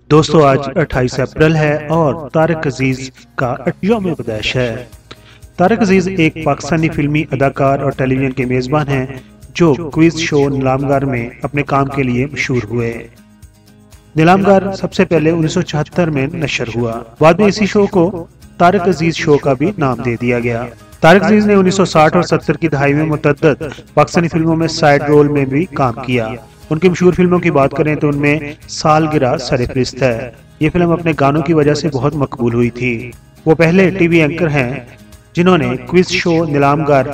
दोस्तों आज 28 अप्रैल है और तारिक अजीज का यौम पैदाइश है। तारिक अजीज एक पाकिस्तानी फिल्मी अदाकार और टेलीविजन के मेजबान हैं जो क्विज शो नीलामगर में अपने काम के लिए मशहूर हुए। नीलामगर सबसे पहले 1974 में नशर हुआ। बाद में इसी शो को तारिक अजीज शो का भी नाम दे दिया गया। तारिक अजीज ने 1960 और 70 की दहाई में मुतअद्दिद पाकिस्तानी फिल्मों में साइड रोल में भी काम किया। उनकी मशहूर फिल्मों की बात करें तो उनमें सालगिरह सरफरिस्त है। ये फिल्म अपने गानों की वजह से बहुत मकबूल हुई थी। वो पहले टीवी एंकर हैं जिन्होंने क्विज शो नीलामगर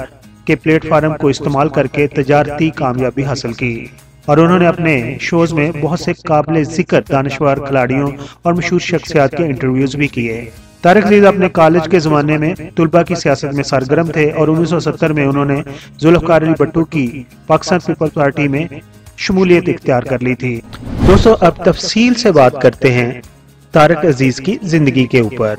के प्लेटफार्म को इस्तेमाल करके तजारती कामयाबी हासिल की और उन्होंने अपने शोज में बहुत से काबिल जिक्र दानिशवर खिलाड़ियों और मशहूर शख्सियात के इंटरव्यूज भी किए। तारिक अजीज अपने कॉलेज के ज़माने में तुलबा की सियासत में सरगर्म थे और 1970 में उन्होंने जुल्फ़िकार अली भुट्टो की पाकिस्तान पीपल्स पार्टी में शमूलियत इख्तियार कर ली थी। दोस्तों अब तफसील से बात करते हैं तारिक अजीज की जिंदगी के ऊपर,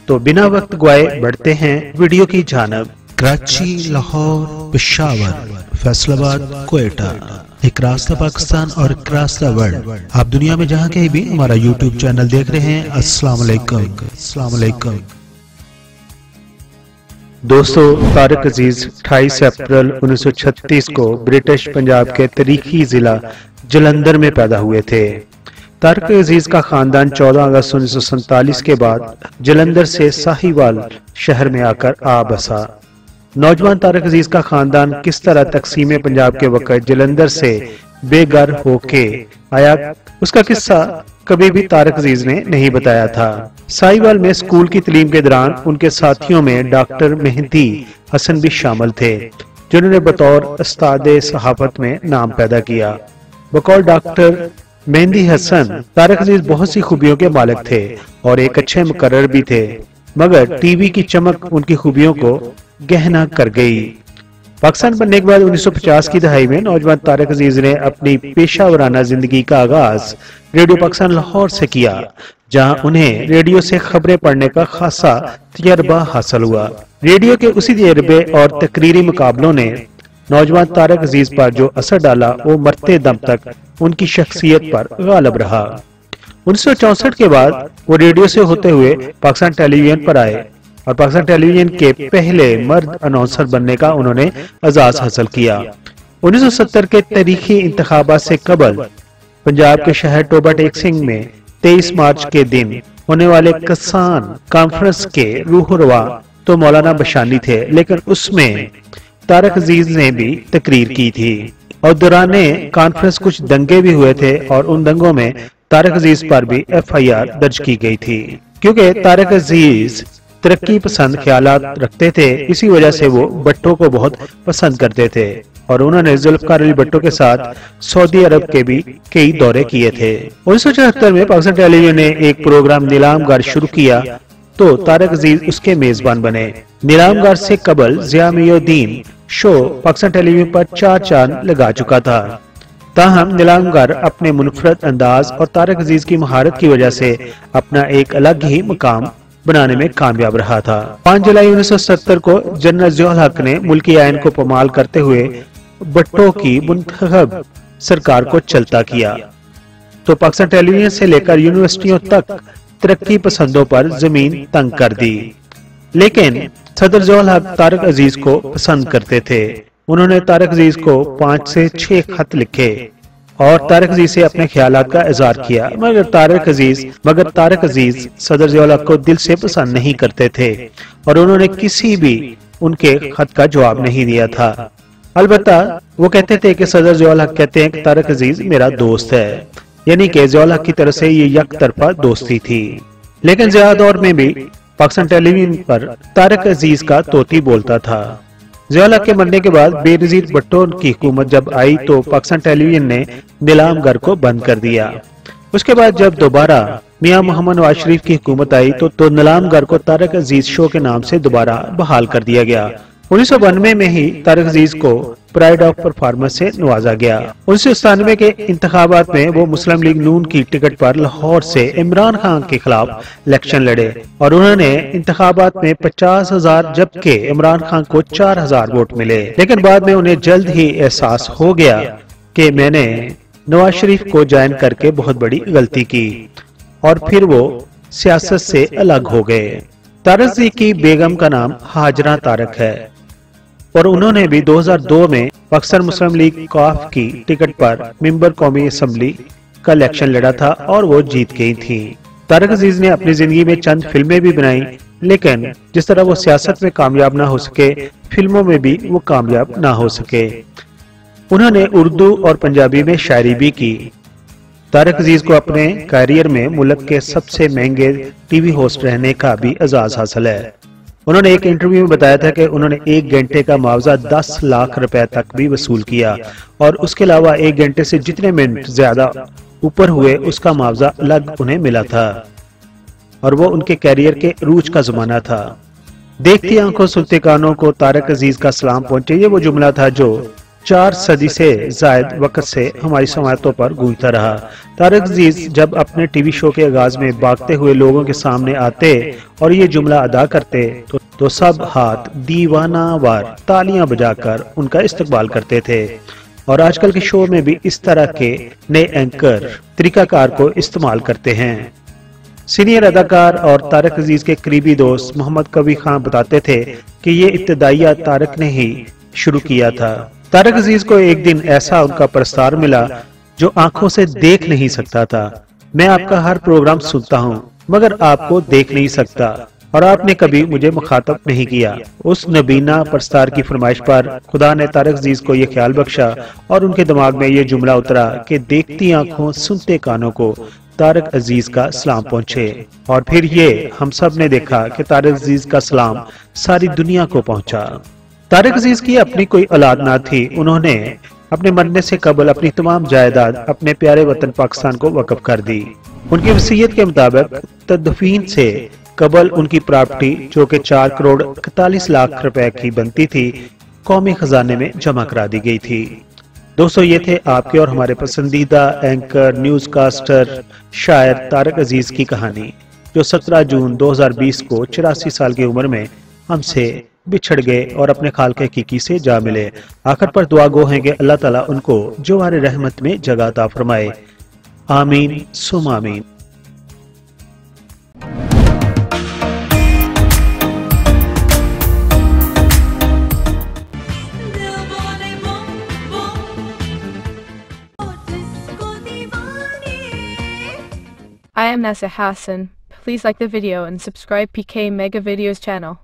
तो बिना वक्त गवाए बढ़ते हैं वीडियो की जानब। कराची, लाहौर, पेशावर, फैसलाबाद, कोयटा, एक रास्ता पाकिस्तान और एक रास्ता वर्ल्ड। आप दुनिया में जहाँ कहीं भी हमारा YouTube चैनल देख रहे हैं, अस्सलाम वालेकुम। अस्सलाम वालेकुम। दोस्तों तारिक अजीज 28 अप्रैल 1936 को ब्रिटिश पंजाब के तरीखी जिला जलंधर में पैदा हुए थे। तारिक अजीज का खानदान 14 अगस्त 1947 के बाद जलंधर से साहिवाल शहर में आकर आ बसा। नौजवान तारिक अजीज का खानदान किस तरह तकसीम पंजाब के वक्त जलंधर से बेघर होके आया, उसका किस्सा कभी भी तारिक अजीज ने नहीं बताया था। साहिवाल में स्कूल की तालीम के दौरान उनके साथियों में डॉक्टर मेहदी हसन भी शामिल थे जिन्होंने बतौर उस्ताद सहाफत में नाम पैदा किया। बकौल डॉक्टर मेहदी हसन तारिक अजीज बहुत सी खूबियों के मालिक थे और एक अच्छे मुकर्रर भी थे, मगर टीवी की चमक उनकी खूबियों को गहना कर गई। पाकिस्तान बनने के बाद 1950 की दहाई में नौजवान तारिक अजीज ने अपनी पेशावराना जिंदगी का आगाज रेडियो पाकिस्तान लाहौर से किया, जहां उन्हें रेडियो से खबरें पढ़ने का खासा तजर्बा हासिल हुआ। रेडियो के उसी तजर्बे और तकरीरी मुकाबलों ने नौजवान तारिक अजीज पर जो असर डाला वो मरते दम तक उनकी शख्सियत पर गालिब रहा। 1964 के बाद वो रेडियो से होते हुए पाकिस्तान टेलीविजन पर आए और पाकिस्तान टेलीविजन के पहले मर्द अनाउंसर बनने का उन्होंने एजाज हासिल किया। 1970 के तारीखी इंतखाबात से कबल पंजाब के शहर टोबा टेक सिंह में 23 मार्च के दिन होने वाले किसान कॉन्फ्रेंस के रूहरवा तो मौलाना बशानी थे, लेकिन उसमें तारिक अजीज ने भी तकरीर की थी और दौरान कॉन्फ्रेंस कुछ दंगे भी हुए थे और उन दंगों में तारिक अजीज पर भी FIR दर्ज की गई थी। क्योंकि तारिक अजीज तरक्की पसंद ख्यालात रखते थे, इसी वजह से वो भुट्टो को बहुत पसंद करते थे और उन्होंने जुल्फ़िकार अली भुट्टो के साथ सऊदी अरब के भी कई दौरे किए थे। 1974 में पाकिस्तान टेलीविजन ने एक प्रोग्राम नीलामगर शुरू किया तो तारिक अजीज उसके मेजबान बने। नीलामगर से कबल ज़िया-उद-दीन शो पाकिस्तान टेलीविजन पर 4 चांद लगा चुका था। ताहम नीलामगर अपने मुनफरद अंदाज और तारिक अजीज की महारत की वजह से अपना एक अलग ही मुकाम बनाने में कामयाब रहा था। 5 जुलाई 1970 को जनरल ज़िया-उल हक ने मुल्की आइन को पामाल करते हुए भुट्टो की मुंतखब सरकार को चलता किया तो पाकिस्तान टेलीविजन से लेकर यूनिवर्सिटियों तक तरक्की पसंदों पर जमीन तंग कर दी। लेकिन सदर ज़िया-उल हक तारिक अजीज को पसंद करते थे। उन्होंने तारिक अजीज को 5 से 6 खत लिखे और तारिक अजीज से अपने ख्यालात का इजहार किया, मगर तारिक अजीज सदर ज़िया-उल हक को दिल से पसंद नहीं करते थे और उन्होंने किसी भी उनके खत का जवाब नहीं दिया था। अलबत्ता वो कहते थे कि सदर ज़िया-उल हक कहते हैं कि तारिक अजीज मेरा दोस्त है, यानी कि ज़िया-उल हक की तरफ से ये एक तरफा दोस्ती थी। लेकिन ज़िया दौर में भी पाकिस्तान टेलीविजन पर तारिक अजीज का तोती बोलता था। ज़िया-उल हक के मरने के बाद बेनज़ीर भुट्टो की हुकूमत जब आई तो पाकिस्तान टेलीविजन ने नीलामगर को बंद कर दिया। उसके बाद जब दोबारा मियां मोहम्मद नवाज शरीफ की हुकूमत आई तो नीलामगर को तारिक अजीज शो के नाम से दोबारा बहाल कर दिया गया। 1992 में ही तारिक अजीज को प्राइड ऑफ परफॉर्मेंस से नवाजा गया। 1997 के इंतखाबात में वो मुस्लिम लीग नून की टिकट पर लाहौर से इमरान खान के खिलाफ इलेक्शन लड़े और उन्होंने इंतखाबात में 50,000 जबकि इमरान खान को 4,000 वोट मिले। लेकिन बाद में उन्हें जल्द ही एहसास हो गया कि मैंने नवाज शरीफ को ज्वाइन करके बहुत बड़ी गलती की। और फिर वो सियासत से अलग हो गए। तारक अजीज की बेगम का नाम हाजरा तारक है और उन्होंने भी 2002 में पाकिस्तान मुस्लिम लीग कॉफ की टिकट पर मेंबर कौमी असेंबली का इलेक्शन लड़ा था और वो जीत गई थी। तारक अजीज ने अपनी जिंदगी में चंद फिल्में भी बनाई, लेकिन जिस तरह वो सियासत में कामयाब ना हो सके, फिल्मों में भी वो कामयाब ना हो सके। उन्होंने उर्दू और पंजाबी में शायरी भी की। तारक अजीज को अपने कैरियर में मुल्क के सबसे महंगे टीवी होस्ट रहने का भी एजाज हासिल है। उन्होंने एक इंटरव्यू में बताया था कि उन्होंने 1 घंटे का मुआवजा 10 लाख रुपए तक भी वसूल किया और उसके अलावा 1 घंटे से जितने मिनट ज्यादा ऊपर हुए उसका मुआवजा अलग उन्हें मिला था और वो उनके कैरियर के रूज का जमाना था। देखती आंखों सुनते कानों को तारक अजीज का सलाम पहुंचे, ये वो जुमला था जो 4 सदी से जायद वक्त से हमारी समातों पर गूंजता रहा। तारक अजीज जब अपने टीवी शो के आगाज में भागते हुए लोगों के सामने आते और ये जुमला अदा करते तो सब हाथ दीवाना वार तालियां बजाकर उनका इस्तकबाल करते थे। और आजकल के शो में भी इस तरह के नए एंकर तरीकाकार को इस्तेमाल करते हैं। सीनियर अदाकार और तारक अजीज के करीबी दोस्त मोहम्मद कबीर खान बताते थे कि ये इब्तिदाइया तारक ने ही शुरू किया था। तारक अजीज को एक दिन ऐसा उनका प्रस्ताव मिला जो आंखों से देख नहीं सकता था। मैं आपका हर प्रोग्राम सुनता हूँ मगर आपको देख नहीं सकता और आपने कभी मुझे मुखातब नहीं किया। उस नबीना प्रस्तार की फरमाइश पर खुदा ने तारक अजीज को यह ख्याल बख्शा और उनके दिमाग में ये जुमला उतरा कि देखती आंखों सुनते कानों को तारक अजीज का सलाम पहुंचे। और फिर ये हम सब ने देखा कि तारक अजीज का सलाम सारी दुनिया को पहुंचा। तारक अजीज की अपनी कोई औलाद ना थी। उन्होंने अपने मरने से कबल अपनी तमाम जायदाद अपने प्यारे वतन पाकिस्तान को वक्फ कर दी। उनकी वसीयत के मुताबिक तदफीन से कबल उनकी प्रॉपर्टी जो कि 4 करोड़ 41 लाख रुपए की बनती थी, कौमी खजाने में जमा करा दी गई थी। दोस्तों, ये थे आपके और हमारे पसंदीदा एंकर, न्यूज कास्टर, शायर तारक अजीज की कहानी जो 17 जून 2020 को 84 साल की उम्र में हमसे बिछड़ गए और अपने खालिक हकीकी से जा मिले। आखिर पर दुआ गो हैं कि अल्लाह ताला उनको जोवारे रहमत में जगह अता फरमाए। आमीन सुम आमीन। I am Nasser Hassan. Please like the video and subscribe PK Mega Videos channel.